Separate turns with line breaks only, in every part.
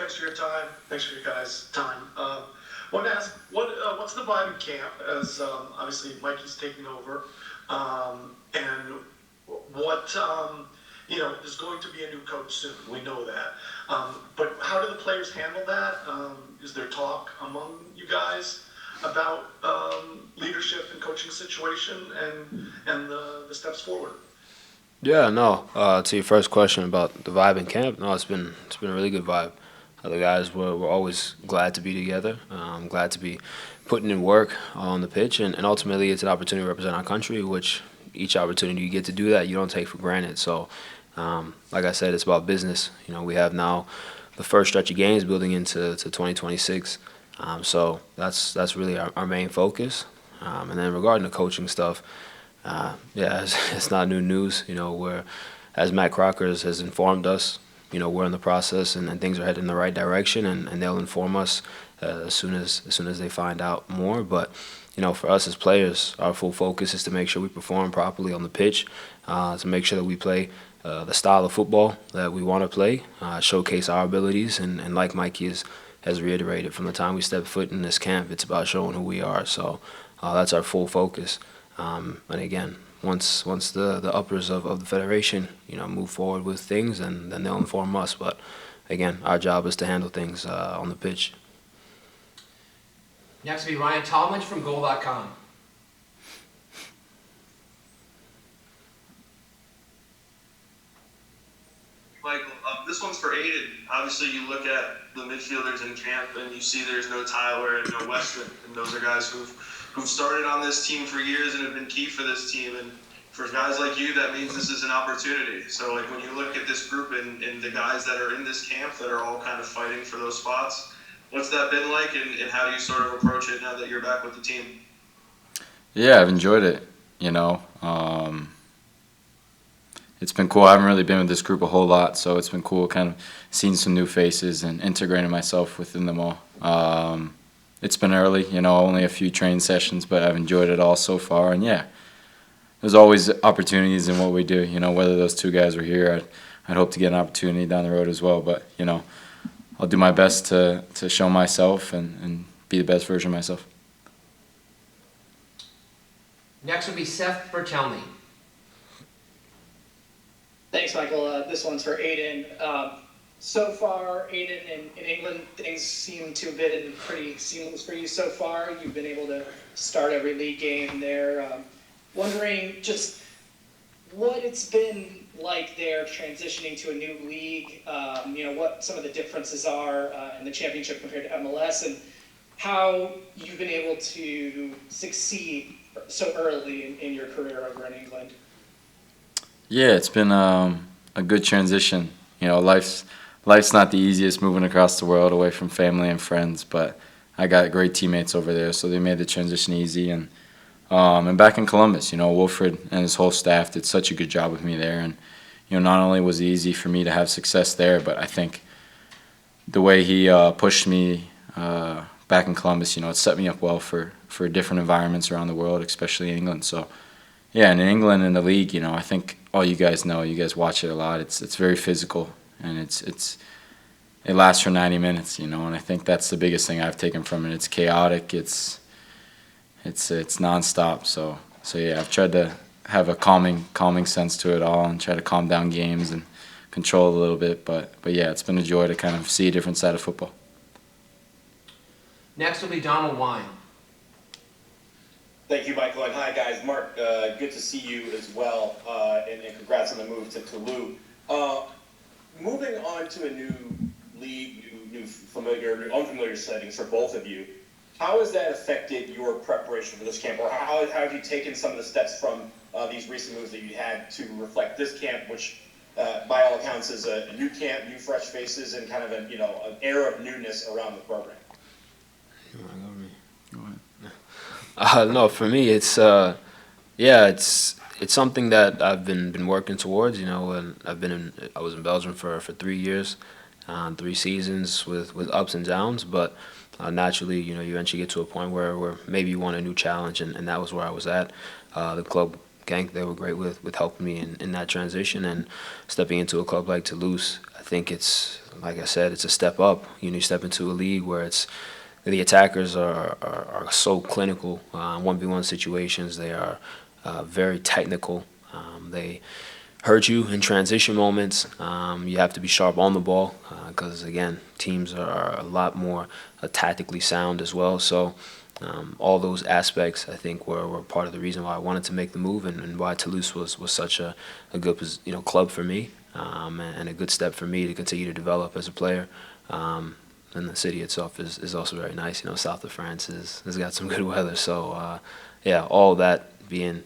Thanks for your time. Thanks for your guys' time. Wanted to ask, what's the vibe in camp as obviously Mikey's taking over, and what there's going to be a new coach soon. We know that, but how do the players handle that? Is there talk among you guys about leadership and coaching situation and the steps forward?
Yeah, no. To your first question about the vibe in camp, no, it's been a really good vibe. The guys were always glad to be together. Glad to be putting in work on the pitch, and ultimately it's an opportunity to represent our country, which each opportunity you get to do that you don't take for granted. So, like I said, it's about business. We have now the first stretch of games building into 2026. So that's really our main focus. And then regarding the coaching stuff. Yeah, it's not new news. Where, as Matt Crocker has informed us, we're in the process and things are heading in the right direction, and they'll inform us as soon as they find out more. But for us as players, our full focus is to make sure we perform properly on the pitch, to make sure that we play the style of football that we want to play, showcase our abilities, and like Mikey has reiterated from the time we stepped foot in this camp, it's about showing who we are. So that's our full focus. And again, once the uppers of the federation, move forward with things, and then they'll inform us. But again, our job is to handle things on the pitch.
Next will be Ryan Talmadge from Goal.com.
Michael, this one's for Aidan. Obviously, you look at the midfielders in camp, and you see there's no Tyler and no Weston, and those are guys who've started on this team for years and have been key for this team. And for guys like you, that means this is an opportunity. So, when you look at this group and the guys that are in this camp that are all kind of fighting for those spots, what's that been like, and how do you sort of approach it now that you're back with the team?
Yeah, I've enjoyed it. It's been cool. I haven't really been with this group a whole lot, so it's been cool kind of seeing some new faces and integrating myself within them all. It's been early, only a few training sessions, but I've enjoyed it all so far. And yeah, there's always opportunities in what we do. Whether those two guys were here, I'd hope to get an opportunity down the road as well. But I'll do my best to show myself and be the best version of myself.
Next will be Sept Bertelny.
Thanks, Michael. This one's for Aidan. So far, Aidan, in England, things seem to have been pretty seamless for you so far. You've been able to start every league game there. Wondering just what it's been like there transitioning to a new league, what some of the differences are in the championship compared to MLS, and how you've been able to succeed so early in your career over in England.
Yeah, it's been a good transition. Life's not the easiest moving across the world away from family and friends, but I got great teammates over there, so they made the transition easy. And back in Columbus, Wilfred and his whole staff did such a good job with me there. And not only was it easy for me to have success there, but I think the way he pushed me back in Columbus, it set me up well for different environments around the world, especially in England. So yeah, and in England in the league, I think all you guys know, you guys watch it a lot. It's very physical, and it lasts for 90 minutes, and I think that's the biggest thing I've taken from it. It's chaotic, it's nonstop. So yeah, I've tried to have a calming sense to it all and try to calm down games and control a little bit. But yeah, it's been a joy to kind of see a different side of football.
Next will be Donald Wine.
Thank you, Michael, and hi, guys. Mark, good to see you as well, and congrats on the move to Toulouse. Moving on to a new league, new unfamiliar settings for both of you, how has that affected your preparation for this camp, or how have you taken some of the steps from these recent moves that you had to reflect this camp, which by all accounts is a new camp, new fresh faces, and kind of an air of newness around the program?
No, for me, it's something that I've been working towards. And I was in Belgium for 3 years, 3 seasons with ups and downs. But naturally, you eventually get to a point where maybe you want a new challenge, and that was where I was at. The club Genk, they were great with helping me in that transition, and stepping into a club like Toulouse. I think it's like I said, it's a step up. You step into a league where the attackers are so clinical. 1v1 situations, they are very technical. They hurt you in transition moments. You have to be sharp on the ball because, again, teams are a lot more tactically sound as well. So all those aspects, I think, were part of the reason why I wanted to make the move and why Toulouse was such a good club for me and a good step for me to continue to develop as a player. And the city itself is also very nice. South of France has got some good weather. So, yeah, all that being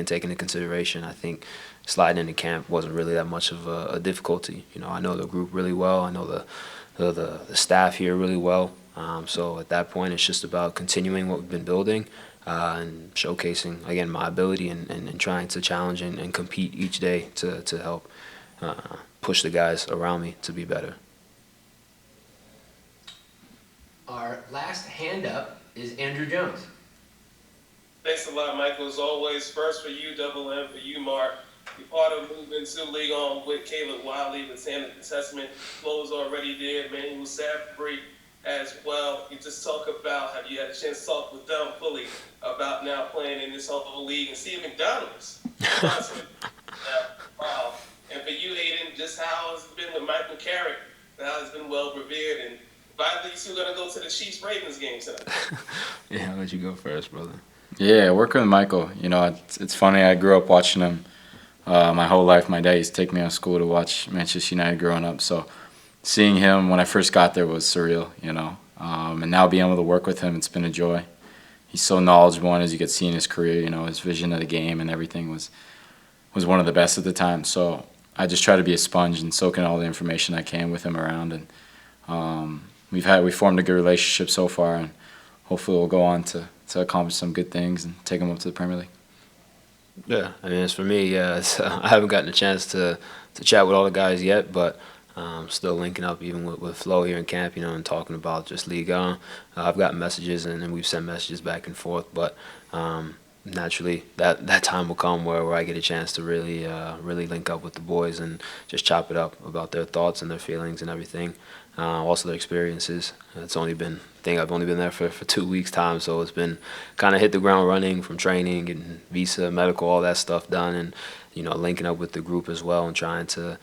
taken into consideration, I think sliding into camp wasn't really that much of a difficulty. I know the group really well. I know the staff here really well. So at that point, it's just about continuing what we've been building and showcasing, again, my ability and trying to challenge and compete each day to help push the guys around me to be better.
Our last hand up is Andrew Jones.
Thanks a lot, Michael. As always, first for you, Double M, for you, Mark. You're part of the movement to League On with Caleb Wiley, with Sanders Testament. Flo's already there. Manuel Safbury as well. You just talk about, have you had a chance to talk with them fully about now playing in this whole league and seeing McDonald's? Wow. And for you, Aidan, just how it's been with Michael Carrick, how it's been well revered. And by these two, going to go to the Chiefs-Ravens game tonight.
Yeah, I'll let you go first, brother.
Yeah, working with Michael, it's funny. I grew up watching him my whole life. My dad used to take me out of school to watch Manchester United growing up. So seeing him when I first got there was surreal, and now being able to work with him, it's been a joy. He's so knowledgeable, and as you could see in his career, his vision of the game and everything was one of the best at the time. So I just try to be a sponge and soak in all the information I can with him around. And we formed a good relationship so far, and hopefully we'll go on to accomplish some good things and take him up to the Premier League.
Yeah, I mean, as for me, I haven't gotten a chance to chat with all the guys yet, but still linking up even with Flo here in camp, and talking about just Ligue 1. I've gotten messages and we've sent messages back and forth, but naturally that time will come where I get a chance to really link up with the boys and just chop it up about their thoughts and their feelings and everything. Also their experiences. I've only been there for 2 weeks time, so it's been kind of hit the ground running from training and visa, medical, all that stuff done, and linking up with the group as well and trying to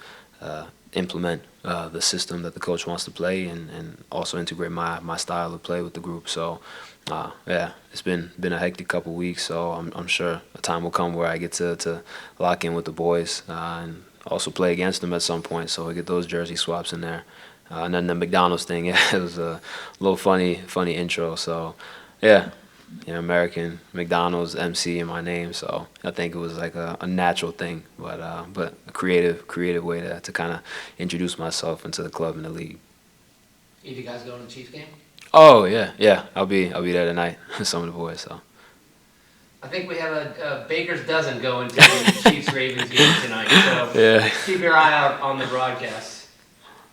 implement the system that the coach wants to play and also integrate my style of play with the group. So yeah, it's been a hectic couple weeks, so I'm sure a time will come where I get to lock in with the boys and also play against them at some point, so we get those jersey swaps in there. And then the McDonald's thing, yeah, it was a little funny intro. So, yeah, American McDonald's MC in my name. So I think it was like a natural thing, but a creative way to kind of introduce myself into the club and the league.
Either you guys going to the Chiefs game?
Oh yeah, I'll be there tonight. Some of the boys. So
I think we have a baker's dozen going to the Chiefs-Ravens game tonight. So
yeah,
keep your eye out on the broadcast.